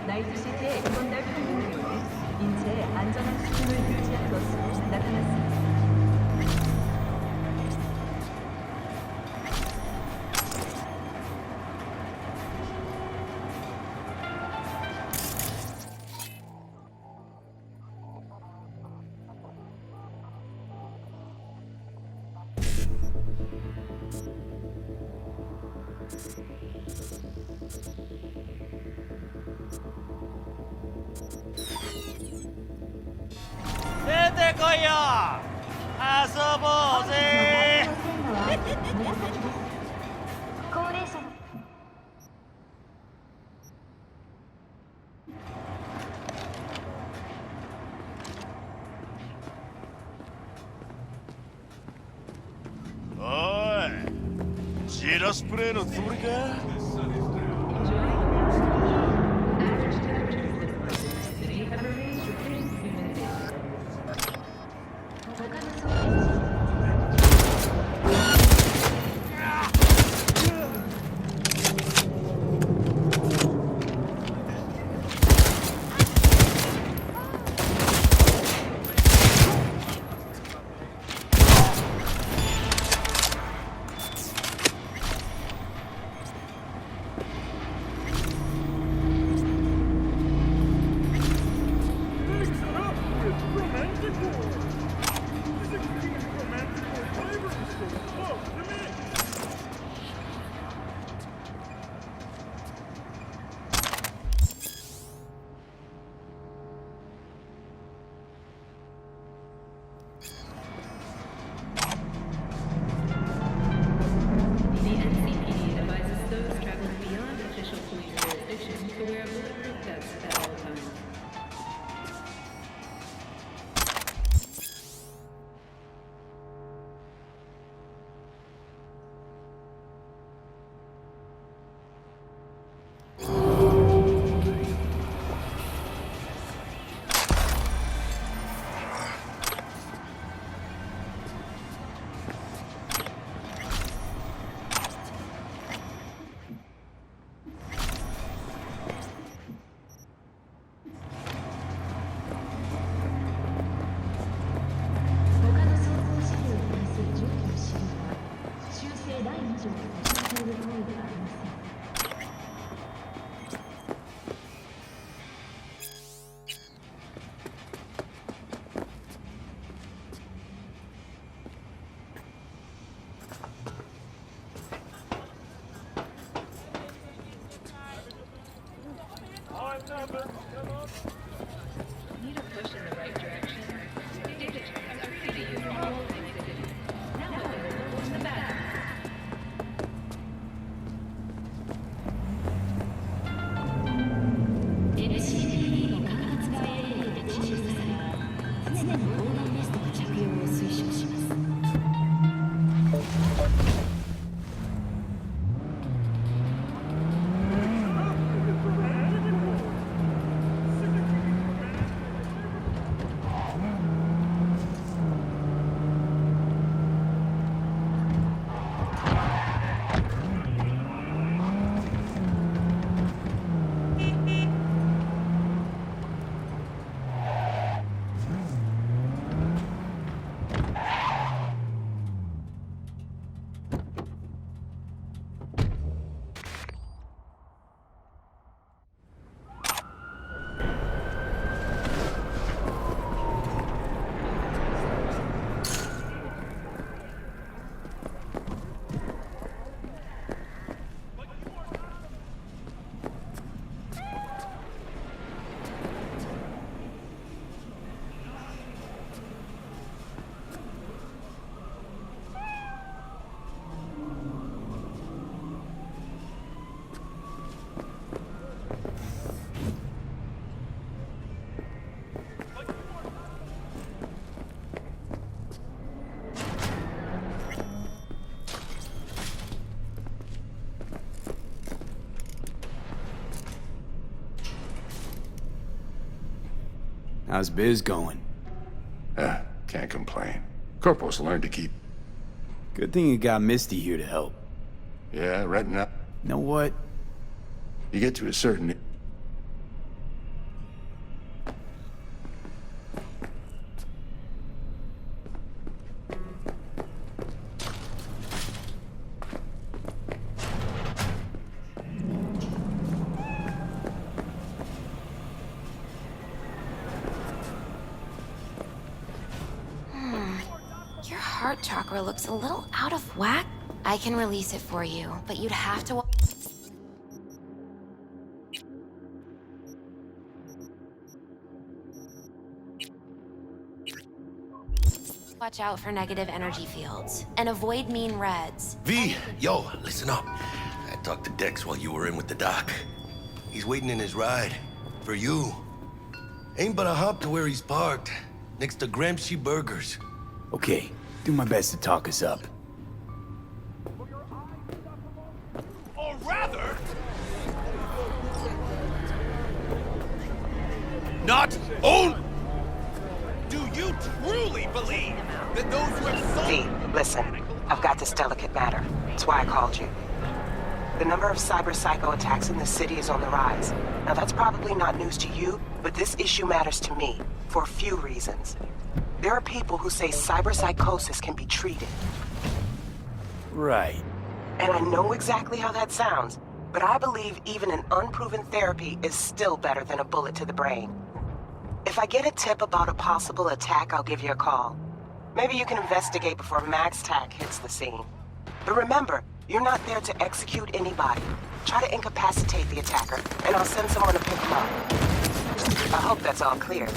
나이트시티의 이번 달 평균 기온은 인체의 안전한 수준을 유지한 것으로 나타났습니다. 될 거야. 어서 보세. 高齢者の 어이, 지러 스프레이는 소리가? Need a push in the right direction. Data trends are free to use for all things city. Now available in the back. LCD の拡大使いエリアで実施され、常に防弾ベストの着用を推奨します。How's biz going? Can't complain. Corporals learn to keep... Good thing you got Misty here to help. Yeah, right now. You know what? You get to a certain... heart chakra looks a little out of whack. I can release it for you, but you'd have to watch out for negative energy fields and avoid mean reds. V, yo, listen up. I talked to Dex while you were in with the doc. He's waiting in his ride. For you. Ain't but a hop to where he's parked. Next to Gramsci Burgers. Okay, do my best to talk us up. Or rather... not own... Do you truly believe that those who have sold... V, listen. I've got this delicate matter. That's why I called you. The number of cyber-psycho attacks in the city is on the rise. Now that's probably not news to you, but this issue matters to me, for a few reasons. There are people who say cyberpsychosis can be treated. Right. And I know exactly how that sounds, but I believe even an unproven therapy is still better than a bullet to the brain. If I get a tip about a possible attack, I'll give you a call. Maybe you can investigate before MaxTac hits the scene. But remember, you're not there to execute anybody. Try to incapacitate the attacker, and I'll send someone to pick him up. I hope that's all clear.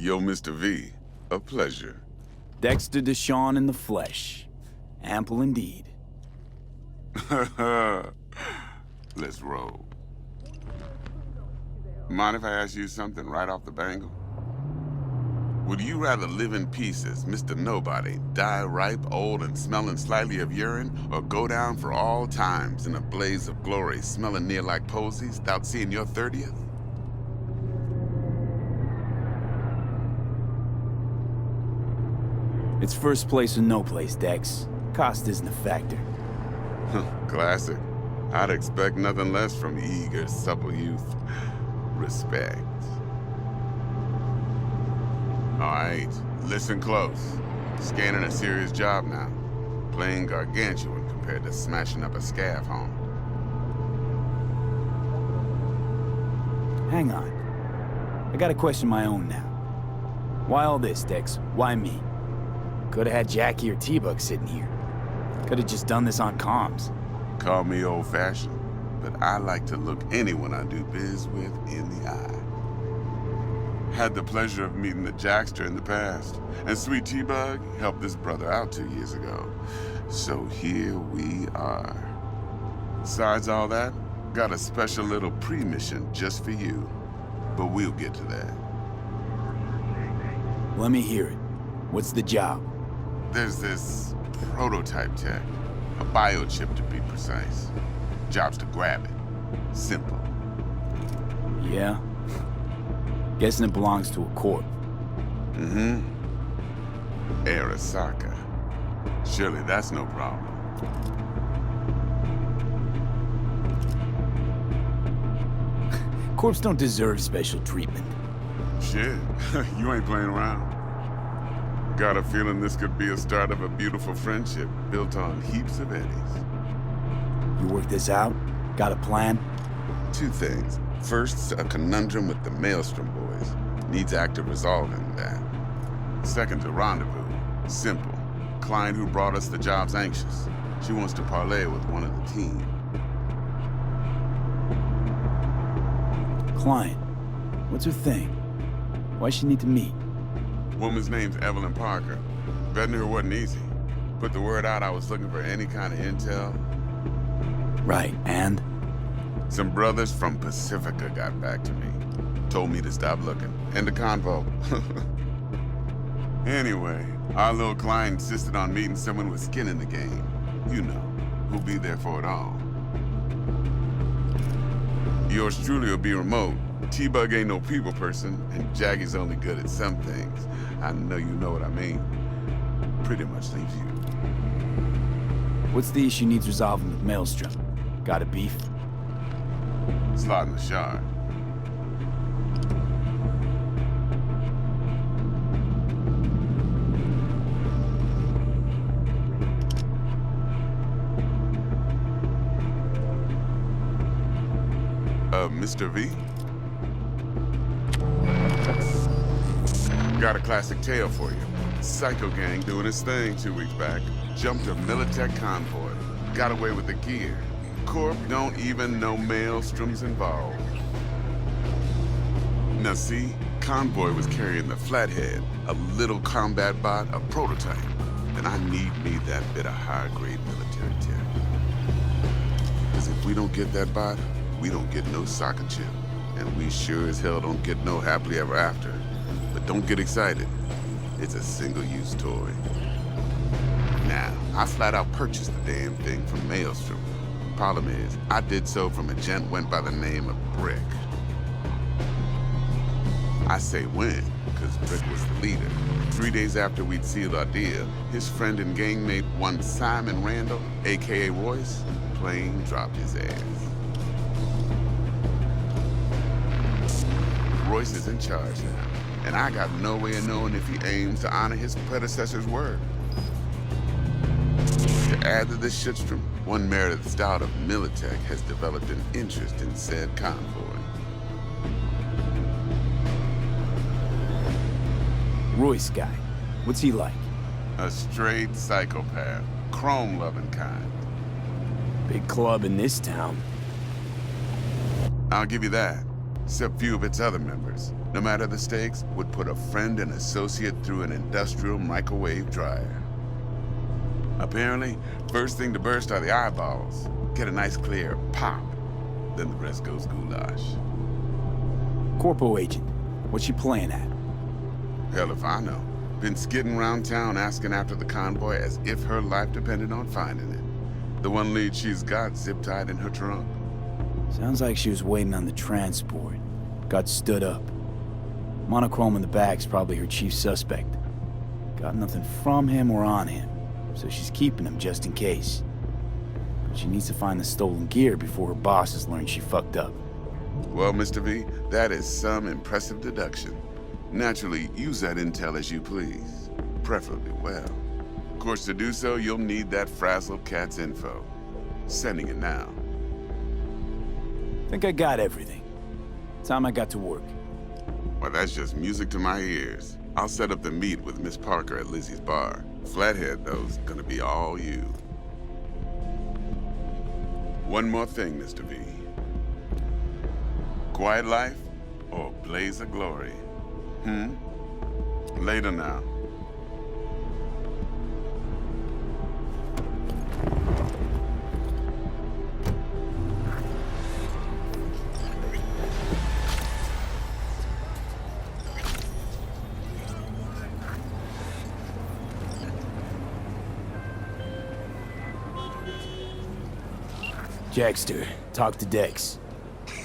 Yo, Mr. V. A pleasure. Dexter Deshawn in the flesh. Ample indeed. Let's roll. Mind if I ask you something right off the bangle? Would you rather live in pieces, Mr. Nobody, die ripe, old, and smelling slightly of urine, or go down for all times in a blaze of glory, smelling near like posies, without seeing your 30th? It's first place or no place, Dex. Cost isn't a factor. Classic. I'd expect nothing less from eager, supple youth. Respect. All right, listen close. Scanning a serious job now. Playing gargantuan compared to smashing up a scav home. Hang on. I got a question of my own now. Why all this, Dex? Why me? Could've had Jackie or T-Bug sitting here. Could've just done this on comms. Call me old-fashioned, but I like to look anyone I do biz with in the eye. Had the pleasure of meeting the Jackster in the past, and Sweet T-Bug helped this brother out 2 years ago. So here we are. Besides all that, got a special little pre-mission just for you. But we'll get to that. Let me hear it. What's the job? There's this prototype tech, a biochip to be precise. Job's to grab it. Simple. Yeah? Guessing it belongs to a corp. Mm-hmm. Arasaka. Surely that's no problem. Corps don't deserve special treatment. Shit, you ain't playing around. Got a feeling this could be a start of a beautiful friendship built on heaps of eddies. You work this out? Got a plan? 2 things. First, a conundrum with the Maelstrom boys. Needs active resolving that. Second, a rendezvous. Simple. Client who brought us the job's anxious. She wants to parlay with one of the team. Client. What's her thing? Why she need to meet? Woman's name's Evelyn Parker. Vetting her wasn't easy. Put the word out I was looking for any kind of intel. Right, and? Some brothers from Pacifica got back to me. Told me to stop looking. End of convo. Anyway, our little client insisted on meeting someone with skin in the game. You know, who'll be there for it all. Yours truly will be remote. T-Bug ain't no people person, and Jackie's only good at some things. I know you know what I mean. Pretty much leaves you. What's the issue needs resolving with Maelstrom? Got a beef? Slot in the shard. Mr. V? Got a classic tale for you. Psycho gang doing his thing 2 weeks back. Jumped a Militech convoy. Got away with the gear. Corp don't even know Maelstrom's involved. Now see, convoy was carrying the Flathead, a little combat bot, a prototype. And I need me that bit of high-grade military tech. Because if we don't get that bot, we don't get no soccer chip. And we sure as hell don't get no happily ever after. But don't get excited. It's a single-use toy. Now, I flat out purchased the damn thing from Maelstrom. Problem is, I did so from a gent went by the name of Brick. I say when, because Brick was the leader. 3 days after we'd sealed our deal, his friend and gangmate, one Simon Randall, a.k.a. Royce, plain dropped his ass. Royce is in charge now, and I got no way of knowing if he aims to honor his predecessor's word. To add to this shitstorm, one Meredith Stout of Militech has developed an interest in said convoy. Royce guy. What's he like? A straight psychopath, chrome-loving kind. Big club in this town. I'll give you that. except few of its other members, no matter the stakes, would put a friend and associate through an industrial microwave dryer. Apparently, first thing to burst are the eyeballs. Get a nice clear pop. Then the rest goes goulash. Corpo agent, what's she playing at? Hell if I know. Been skidding around town asking after the convoy as if her life depended on finding it. The one lead she's got zip-tied in her trunk. Sounds like she was waiting on the transport. Got stood up. Monochrome in the back's probably her chief suspect. Got nothing from him or on him, so she's keeping him just in case. But she needs to find the stolen gear before her bosses learn she fucked up. Well, Mr. V, that is some impressive deduction. Naturally, use that intel as you please. Preferably well. Of course, to do so, you'll need that frazzled cat's info. Sending it now. Think I got everything. Time I got to work. Well, that's just music to my ears. I'll set up the meet with Miss Parker at Lizzie's bar. Flathead, though's gonna be all you. One more thing, Mr. V. Quiet life or blaze of glory? Later now. Jackster, talk to Dex.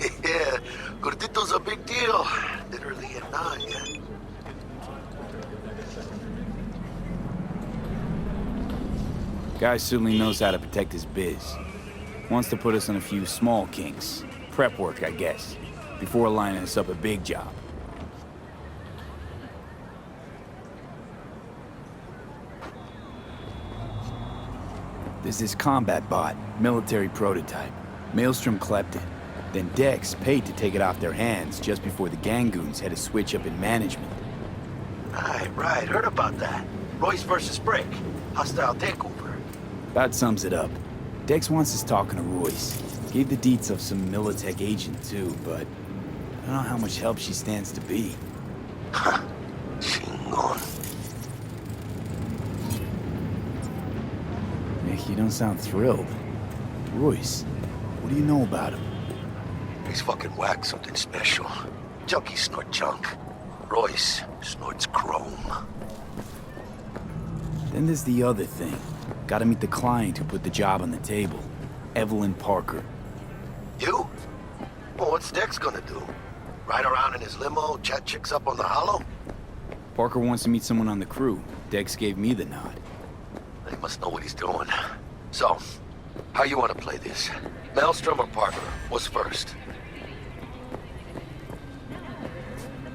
Yeah, Gordito's a big deal. Literally and not, yeah. Guy certainly knows how to protect his biz. Wants to put us on a few small kinks. Prep work, I guess. Before lining us up a big job. There's this combat bot, military prototype. Maelstrom clept it. Then Dex paid to take it off their hands just before the Gangoons had a switch up in management. Right. Heard about that. Royce versus Brick. Hostile takeover. That sums it up. Dex wants us talking to Royce. Gave the deets of some Militech agent too, but I don't know how much help she stands to be. Ha! Chingon. Nick, you don't sound thrilled. Royce, what do you know about him? He's fucking whack, something special. Junkies snort junk. Royce snorts chrome. Then there's the other thing. Gotta meet the client who put the job on the table. Evelyn Parker. You? Well, what's Dex gonna do? Ride around in his limo, chat chicks up on the hollow? Parker wants to meet someone on the crew. Dex gave me the nod. He must know what he's doing. So, how you want to play this? Maelstrom or Parker? What's first?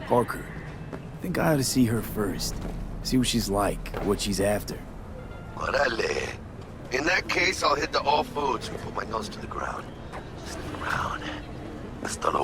Parker. I think I ought to see her first. See what she's like, what she's after. Orale. In that case, I'll hit the all foods and put my nose to the ground. Sniff around. Hasta luego.